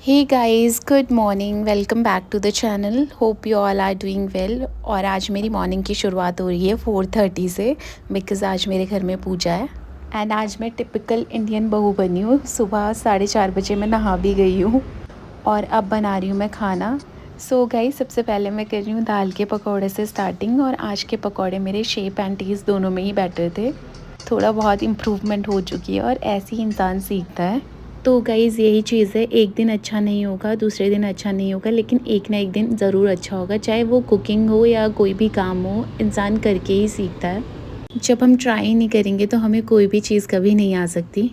Hey guys, good morning. Welcome back to the channel. Hope you all are doing well. और आज मेरी morning की शुरुआत हो रही है 4:30 से, बिकॉज़ आज मेरे घर में पूजा है। एंड आज मैं टिपिकल इंडियन बहू बनी हूँ। सुबह 4:30 बजे मैं नहा भी गई हूँ और अब बना रही हूँ मैं खाना। सो गाइस, सबसे पहले मैं कर रही हूँ दाल के पकौड़े से स्टार्टिंग। और आज के पकौड़े मेरे शेप एंड टेस्ट दोनों में ही बेटर थे। थोड़ा बहुत इम्प्रूवमेंट हो चुकी है और ऐसे ही इंसान सीखता है। तो गाइज़, यही चीज़ है, एक दिन अच्छा नहीं होगा, दूसरे दिन अच्छा नहीं होगा, लेकिन एक ना एक दिन ज़रूर अच्छा होगा। चाहे वो कुकिंग हो या कोई भी काम हो, इंसान करके ही सीखता है। जब हम ट्राई नहीं करेंगे तो हमें कोई भी चीज़ कभी नहीं आ सकती।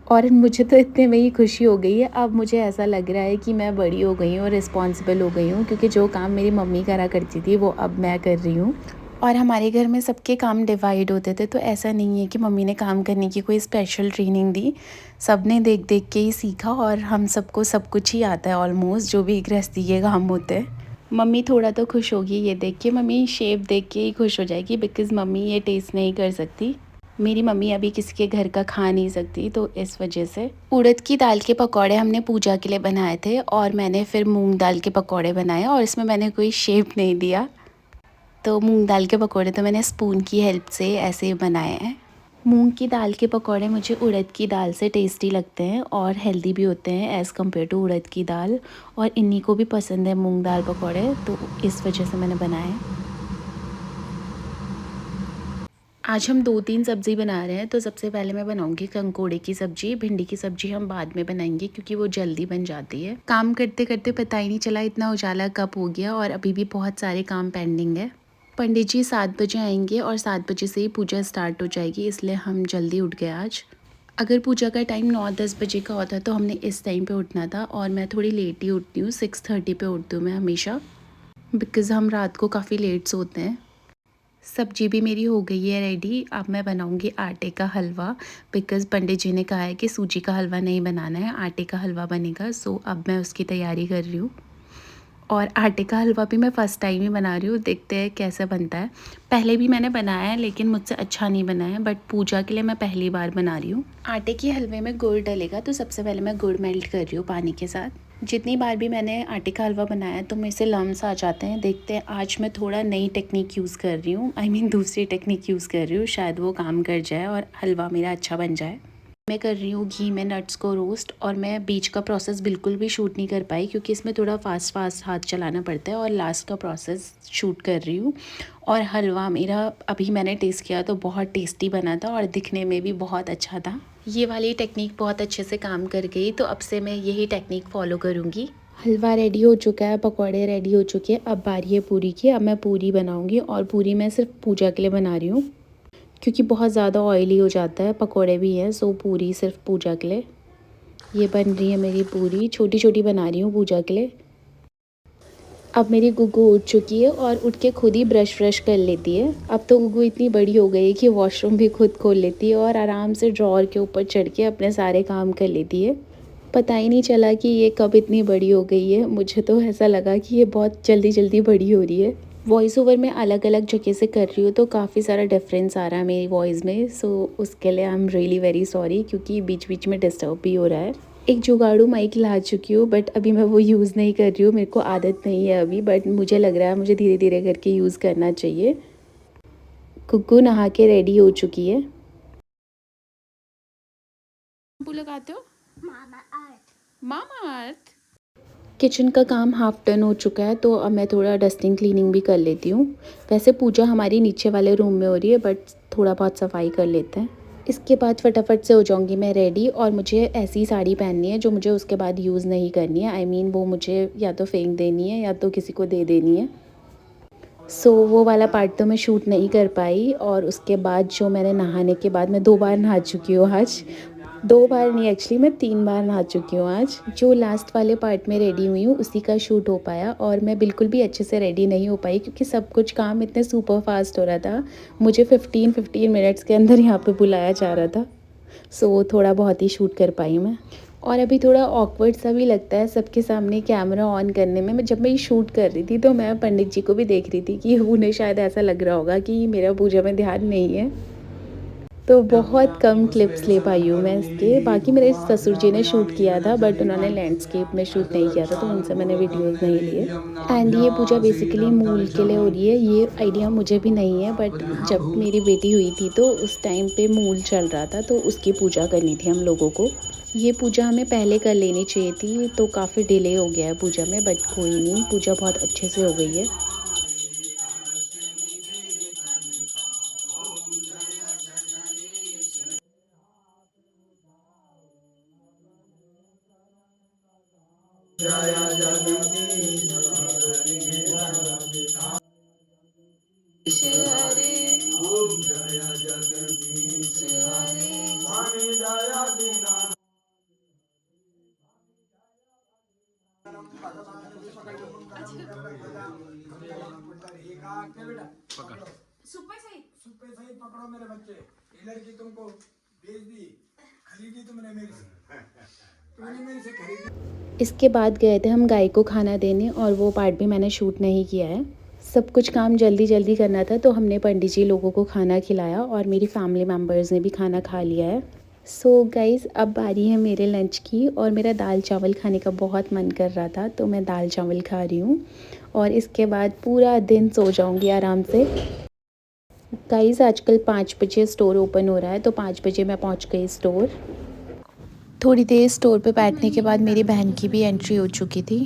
और मुझे तो इतने में ही खुशी हो गई है। अब मुझे ऐसा लग रहा है कि मैं बड़ी हो गई हूँ और रिस्पॉन्सिबल हो गई हूँ, क्योंकि जो काम मेरी मम्मी करा करती थी वो अब मैं कर रही हूँ। और हमारे घर में सबके काम डिवाइड होते थे, तो ऐसा नहीं है कि मम्मी ने काम करने की कोई स्पेशल ट्रेनिंग दी। सब ने देख देख के ही सीखा और हम सबको सब कुछ ही आता है ऑलमोस्ट, जो भी गृहस्थी के काम होते हैं। मम्मी थोड़ा तो खुश होगी ये देख के, मम्मी शेप देख के ही खुश हो जाएगी, बिकॉज़ मम्मी ये टेस्ट नहीं कर सकती। मेरी मम्मी अभी किसी के घर का खा नहीं सकती, तो इस वजह से। उड़द की दाल के पकौड़े हमने पूजा के लिए बनाए थे और मैंने फिर मूंग दाल के पकौड़े बनाए, और इसमें मैंने कोई शेप नहीं दिया। तो मूंग दाल के पकौड़े तो मैंने स्पून की हेल्प से ऐसे ही बनाए हैं। मूंग की दाल के पकौड़े मुझे उड़द की दाल से टेस्टी लगते हैं और हेल्दी भी होते हैं एज़ कम्पेयर टू उड़द की दाल। और इन्हीं को भी पसंद है मूंग दाल पकौड़े, तो इस वजह से मैंने बनाए। आज हम 2-3 सब्ज़ी बना रहे हैं। तो सबसे पहले मैं बनाऊंगी कंकोड़े की सब्ज़ी। भिंडी की सब्ज़ी हम बाद में बनाएंगे, क्योंकि वो जल्दी बन जाती है। काम करते करते पता ही नहीं चला इतना उजाला कब हो गया, और अभी भी बहुत सारे काम पेंडिंग है। पंडित जी 7 बजे आएंगे और 7 बजे से ही पूजा स्टार्ट हो जाएगी, इसलिए हम जल्दी उठ गए आज। अगर पूजा का टाइम 9-10 बजे का होता तो हमने इस टाइम पे उठना था, और मैं थोड़ी लेट ही उठती हूँ। 6:30 पे उठती हूँ मैं हमेशा, बिकॉज़ हम रात को काफ़ी लेट सोते हैं। सब्जी भी मेरी हो गई है रेडी। अब मैं बनाऊंगी आटे का हलवा, बिकॉज़ पंडित जी ने कहा है कि सूजी का हलवा नहीं बनाना है, आटे का हलवा बनेगा। सो अब मैं उसकी तैयारी कर रही हूँ। और आटे का हलवा भी मैं फ़र्स्ट टाइम ही बना रही हूँ, देखते हैं कैसे बनता है। पहले भी मैंने बनाया है, लेकिन मुझसे अच्छा नहीं बना है, बट पूजा के लिए मैं पहली बार बना रही हूँ। आटे के हलवे में गुड़ डलेगा, तो सबसे पहले मैं गुड़ मेल्ट कर रही हूँ पानी के साथ। जितनी बार भी मैंने आटे का हलवा बनाया तो मेरे से लम्स आ जाते हैं। देखते हैं, आज मैं थोड़ा नई टेक्निक यूज़ कर रही हूँ, दूसरी टेक्निक यूज़ कर रही हूँ, शायद वो काम कर जाए और हलवा मेरा अच्छा बन जाए। मैं कर रही हूँ घी में नट्स को रोस्ट, और मैं बीच का प्रोसेस बिल्कुल भी शूट नहीं कर पाई, क्योंकि इसमें थोड़ा फास्ट फास्ट हाथ चलाना पड़ता है, और लास्ट का प्रोसेस शूट कर रही हूँ। और हलवा मेरा अभी मैंने टेस्ट किया तो बहुत टेस्टी बना था, और दिखने में भी बहुत अच्छा था। ये वाली टेक्निक बहुत अच्छे से काम कर गई, तो अब से मैं यही टेक्निक फॉलो करूँगी। हलवा रेडी हो चुका है, पकौड़े रेडी हो चुके हैं, अब बारी है पूरी की। अब मैं पूरी बनाऊँगी, और पूरी मैं सिर्फ पूजा के लिए बना रही हूँ, क्योंकि बहुत ज़्यादा ऑयली हो जाता है। पकोड़े भी हैं, सो पूरी सिर्फ पूजा के लिए। ये बन रही है मेरी पूरी, छोटी छोटी बना रही हूँ पूजा के लिए। अब मेरी गुग्गू उठ चुकी है और उठ के खुद ही ब्रश व्रश कर लेती है। अब तो गुग्गू इतनी बड़ी हो गई है कि वॉशरूम भी खुद खोल लेती है, और आराम से ड्रॉअर के ऊपर चढ़ के अपने सारे काम कर लेती है। पता ही नहीं चला कि ये कब इतनी बड़ी हो गई है। मुझे तो ऐसा लगा कि ये बहुत जल्दी जल्दी बड़ी हो रही है। वॉइस ओवर में अलग अलग जगह से कर रही हूँ, तो काफ़ी सारा डिफरेंस आ रहा है मेरी वॉइस में। सो उसके लिए I am really very sorry, क्योंकि बीच बीच में डिस्टर्ब भी हो रहा है। एक जुगाड़ू माइक ला चुकी हूँ, बट अभी मैं वो यूज़ नहीं कर रही हूँ, मेरे को आदत नहीं है अभी, बट मुझे लग रहा है मुझे धीरे धीरे करके यूज़ करना चाहिए। कुक्कू नहा के रेडी हो चुकी है। लगाते हो मामा अर्थ। किचन का काम हाफ डन हो चुका है, तो अब मैं थोड़ा डस्टिंग क्लीनिंग भी कर लेती हूँ। वैसे पूजा हमारी नीचे वाले रूम में हो रही है, बट थोड़ा बहुत सफाई कर लेते हैं। इसके बाद फटाफट से हो जाऊंगी मैं रेडी, और मुझे ऐसी साड़ी पहननी है जो मुझे उसके बाद यूज़ नहीं करनी है। वो मुझे या तो फेंक देनी है या तो किसी को दे देनी है। सो वो वाला पार्ट तो मैं शूट नहीं कर पाई। और उसके बाद जो मैंने नहाने के बाद, मैं 2 बार नहा चुकी हूँ आज। 2 बार नहीं, एक्चुअली मैं 3 बार नहा चुकी हूँ आज। जो लास्ट वाले पार्ट में रेडी हुई हूँ उसी का शूट हो पाया, और मैं बिल्कुल भी अच्छे से रेडी नहीं हो पाई, क्योंकि सब कुछ काम इतने सुपर फास्ट हो रहा था। मुझे 15 मिनट्स के अंदर यहाँ पे बुलाया जा रहा था। सो थोड़ा बहुत ही शूट कर पाई मैं। और अभी थोड़ा ऑकवर्ड सा भी लगता है सबके सामने कैमरा ऑन करने में। जब मैं ये शूट कर रही थी तो मैं पंडित जी को भी देख रही थी कि उन्हें शायद ऐसा लग रहा होगा कि मेरा पूजा में ध्यान नहीं है। तो बहुत कम क्लिप्स ले पाई हूँ मैं इसके। बाकी मेरे ससुर जी ने शूट किया था बट उन्होंने लैंडस्केप में शूट नहीं किया था, तो उनसे मैंने वीडियोस नहीं लिए। एंड ये पूजा बेसिकली मूल के लिए हो रही है। ये आइडिया मुझे भी नहीं है, बट जब मेरी बेटी हुई थी तो उस टाइम पे मूल चल रहा था, तो उसकी पूजा करनी थी हम लोगों को। ये पूजा हमें पहले कर लेनी चाहिए थी, तो काफ़ी डिले हो गया है पूजा में, बट कोई नहीं, पूजा बहुत अच्छे से हो गई है। सुप्पे सही पकड़ो मेरे बच्चे। ये लड़की तुमको भेज दी, खरीदी तुमने मेरे से खरीदी। इसके बाद गए थे हम गाय को खाना देने, और वो पार्ट भी मैंने शूट नहीं किया है। सब कुछ काम जल्दी जल्दी करना था, तो हमने पंडित जी लोगों को खाना खिलाया और मेरी फैमिली मेम्बर्स ने भी खाना खा लिया है। सो गाइज़, अब बारी है मेरे लंच की, और मेरा दाल चावल खाने का बहुत मन कर रहा था, तो मैं दाल चावल खा रही हूँ और इसके बाद पूरा दिन सो जाऊँगी आराम से। गाइज़, आजकल 5 बजे स्टोर ओपन हो रहा है, तो 5 बजे मैं पहुँच गई स्टोर। थोड़ी देर स्टोर पे बैठने के बाद मेरी बहन की भी एंट्री हो चुकी थी।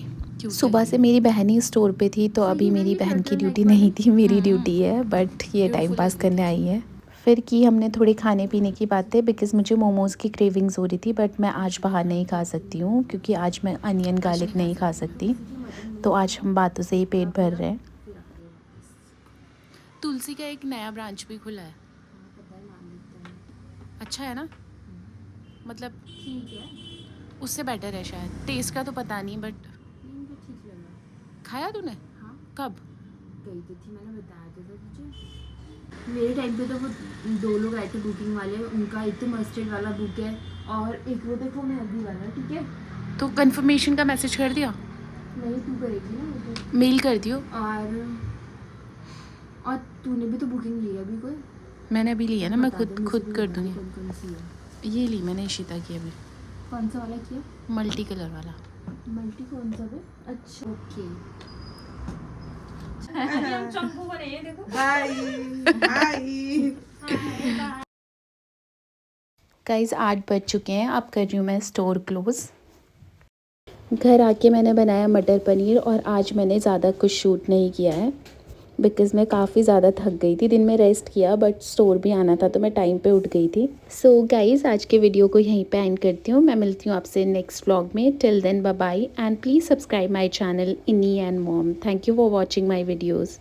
सुबह से मेरी बहन ही स्टोर पे थी, तो अभी मेरी बहन की ड्यूटी नहीं थी, मेरी ड्यूटी है, बट ये टाइम पास करने आई है। फिर की हमने थोड़ी खाने पीने की बातें, बिकॉज़ मुझे मोमोज़ की क्रेविंग्स हो रही थी, बट मैं आज बाहर नहीं खा सकती हूँ क्योंकि आज मैं अनियन गार्लिक नहीं खा सकती, तो आज हम बातों से ही पेट भर रहे हैं। तुलसी का एक नया ब्रांच भी खुला है, अच्छा है ना, मतलब ठीक है, उससे बेटर है शायद। टेस्ट का तो पता नहीं, बट ठीक लगा। खाया तूने? हाँ। कब? गई तो थी, मैंने बताया तो था तुझे। मेरे टाइम पे तो वो 2 लोग आए थे बुकिंग वाले, उनका एक तो मस्टर्ड वाला बुक है और एक वो देखो मेहंदी वाला, ठीक है। तो कंफर्मेशन का मैसेज कर दिया? नहीं, तू करेगी ना वो तो। मेल कर दियो। और तूने भी तो बुकिंग ली है अभी कोई? मैंने अभी लिया ना, मैं खुद कर दूँगी। ये ली मैंने इशिता की अभी। कौन सा वाला किया? मल्टी कलर वाला। मल्टी कौन सा है? अच्छा, ओके। हम चंपू बने हैं, देखो। हाय हाय। गाइस, 8 बज चुके हैं, अब कर रही हूँ मैं स्टोर क्लोज़। घर आके मैंने बनाया मटर पनीर, और आज मैंने ज़्यादा कुछ शूट नहीं किया है बिकॉज़ मैं काफ़ी ज़्यादा थक गई थी। दिन में रेस्ट किया, बट स्टोर भी आना था, तो मैं टाइम पे उठ गई थी। सो गाइज़, आज के वीडियो को यहीं पे एंड करती हूँ। मैं मिलती हूँ आपसे नेक्स्ट व्लॉग में। Till then, bye bye, and please subscribe my channel Ini and mom. Thank you for watching my videos.